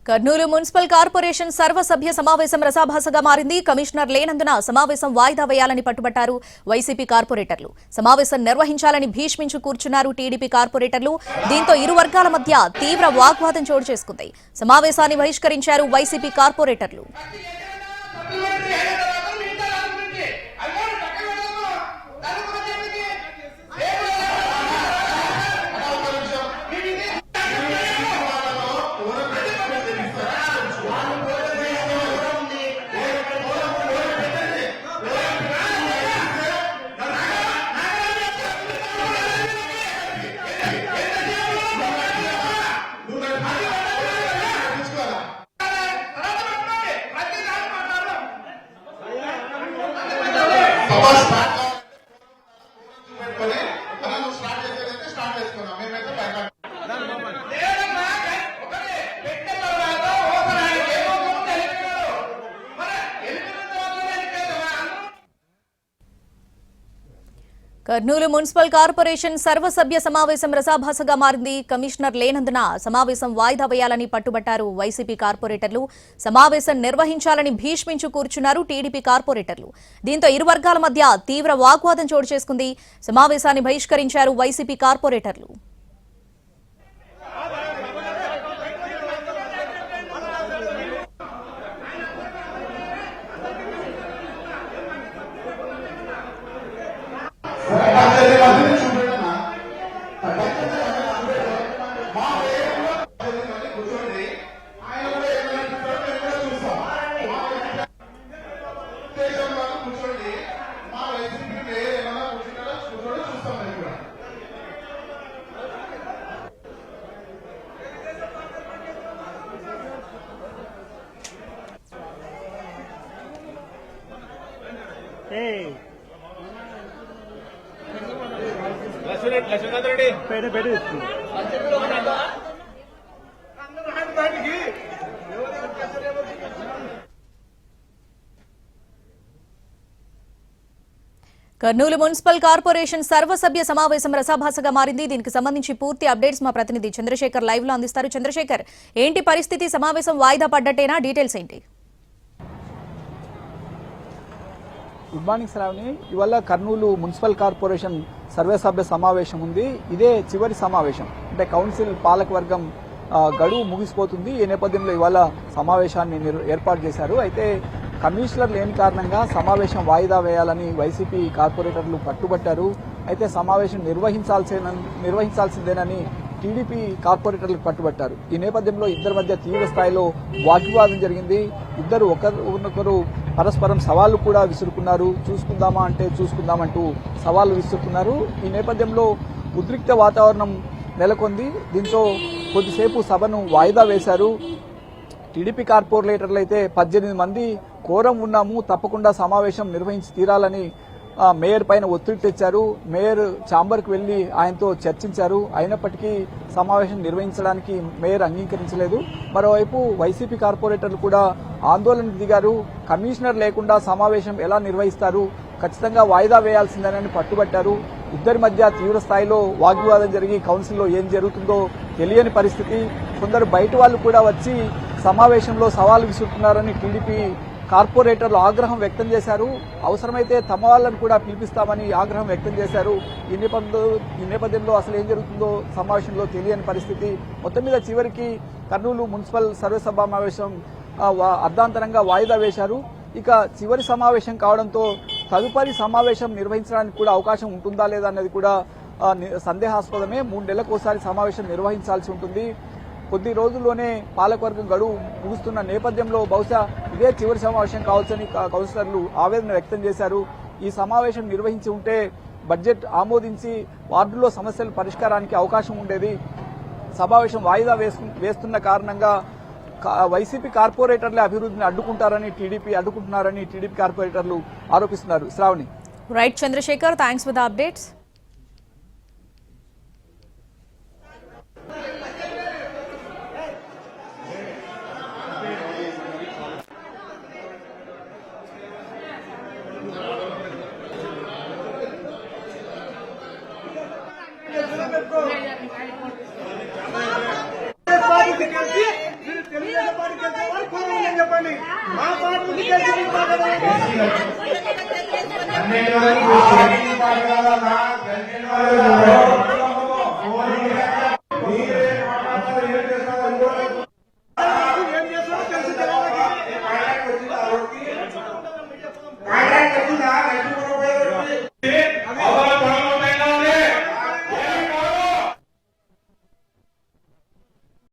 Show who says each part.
Speaker 1: Kurnool municipal corporation సర్వసభ్య సమావేశం రసాభాసగా మారింది. కమిషనర్ లేనందున సమావేశం వాయిదా వేయాలని పట్టుబట్టారు వైసీపీ కార్పొరేటర్లు. సమావేశం నిర్వహించాలని భీష్మించు కూర్చున్నారు టీడీపీ కార్పొరేటర్లు. దీంతో ఇరు వర్గాల మధ్య తీవ్ర వాగ్వాదం చోటు చేసుకుంది. సమావేశాన్ని బహిష్కరించారు వైసీపీ కార్పొరేటర్లు. కర్నూలు మున్సిపల్ కార్పొరేషన్ సర్వసభ్య సమావేశం రసాభాసగా మారింది. కమిషనర్ లేనందున సమావేశం వాయిదా వేయాలని పట్టుబట్టారు వైసీపీ కార్పొరేటర్లు. సమావేశం నిర్వహించాలని భీష్మించు కూర్చున్నారు టీడీపీ కార్పొరేటర్లు. దీంతో ఇరు వర్గాల మధ్య తీవ్ర వాగ్వాదం చోటు చేసుకుంది. సమావేశాన్ని బహిష్కరించారు వైసీపీ కార్పొరేటర్లు. కర్నూలు మున్సిపల్ కార్పొరేషన్ సర్వసభ్య సమావేశం రసాభాసగా మారింది. దీనికి సంబంధించి పూర్తి అప్డేట్స్ మా ప్రతినిధి చంద్రశేఖర్ లైవ్ లో అందిస్తారు. చంద్రశేఖర్, ఏంటి పరిస్థితి? సమావేశం వాయిదా పడ్డట్టేనా? డీటెయిల్స్ ఏంటి?
Speaker 2: Good morning Shravani. ఇవాళ కర్నూలు మున్సిపల్ కార్పొరేషన్ సర్వసభ్య సమావేశం ఉంది. ఇదే చివరి సమావేశం. అంటే కౌన్సిల్ పాలకవర్గం గడువు ముగిసిపోతుంది. ఈ నేపథ్యంలో ఇవాళ సమావేశాన్ని ఏర్పాటు చేశారు. అయితే కమిషనర్ లేని కారణంగా సమావేశం వాయిదా వేయాలని వైసీపీ కార్పొరేటర్లు పట్టుబట్టారు. అయితే సమావేశం నిర్వహించాల్సిందేనని టీడీపీ కార్పొరేటర్లకు పట్టుబట్టారు. ఈ నేపథ్యంలో ఇద్దరి మధ్య తీవ్ర స్థాయిలో వాగ్వివాదం జరిగింది. ఇద్దరు ఒకరినొకరు పరస్పరం సవాళ్లు కూడా విసురుకున్నారు. చూసుకుందామా అంటే చూసుకుందామంటూ సవాళ్లు విసురుకున్నారు. ఈ నేపథ్యంలో ఉద్రిక్త వాతావరణం నెలకొంది. దీంతో కొద్దిసేపు సభను వాయిదా వేశారు. టీడీపీ కార్పొరేటర్లు అయితే 18 మంది కోరం ఉన్నాము, తప్పకుండా సమావేశం నిర్వహించి తీరాలని మేయర్ పైన ఒత్తిడి తెచ్చారు. మేయర్ ఛాంబర్కి వెళ్లి ఆయనతో చర్చించారు. అయినప్పటికీ సమావేశం నిర్వహించడానికి మేయర్ అంగీకరించలేదు. మరోవైపు వైసీపీ కార్పొరేటర్లు కూడా ఆందోళన దిగారు. కమిషనర్ లేకుండా సమావేశం ఎలా నిర్వహిస్తారు, ఖచ్చితంగా వాయిదా వేయాల్సిందేనని పట్టుబట్టారు. ఇద్దరి మధ్య తీవ్ర స్థాయిలో వాగ్వివాదం జరిగి కౌన్సిల్లో ఏం జరుగుతుందో తెలియని పరిస్థితి. కొందరు బయట వాళ్ళు కూడా వచ్చి సమావేశంలో సవాలు విసురుతున్నారని టీడీపీ కార్పొరేటర్లు ఆగ్రహం వ్యక్తం చేశారు. అవసరమైతే తమ వాళ్ళను కూడా పిలిపిస్తామని ఆగ్రహం వ్యక్తం చేశారు. ఈ నేపథ్యంలో అసలు ఏం జరుగుతుందో సమావేశంలో తెలియని పరిస్థితి. మొత్తం మీద చివరికి కర్నూలు మున్సిపల్ సర్వసమావేశం అర్ధాంతరంగా వాయిదా వేశారు. ఇక చివరి సమావేశం కావడంతో తదుపరి సమావేశం నిర్వహించడానికి కూడా అవకాశం ఉంటుందా లేదా అన్నది కూడా సందేహాస్పదమే. 3 నెలలకోసారి సమావేశం నిర్వహించాల్సి ఉంటుంది. కొద్ది రోజుల్లోనే పాలకవర్గం గడువు ముగుస్తున్న నేపథ్యంలో బహుశా ఇదే చివరి సమావేశం కావచ్చని కౌన్సిలర్లు ఆవేదన వ్యక్తం చేశారు. ఈ సమావేశం నిర్వహించి ఉంటే బడ్జెట్ ఆమోదించి వార్డుల్లో సమస్యల పరిష్కారానికి అవకాశం ఉండేది. సమావేశం వాయిదా వేస్తున్న కారణంగా వైసీపీ కార్పొరేటర్లే అభివృద్ధిని అడ్డుకుంటున్నారని టీడీపీ కార్పొరేటర్లు ఆరోపిస్తున్నారు. Shravani.
Speaker 1: Right Chandrasekhar, thanks for the updates.
Speaker 3: Telugu Desam అన్ని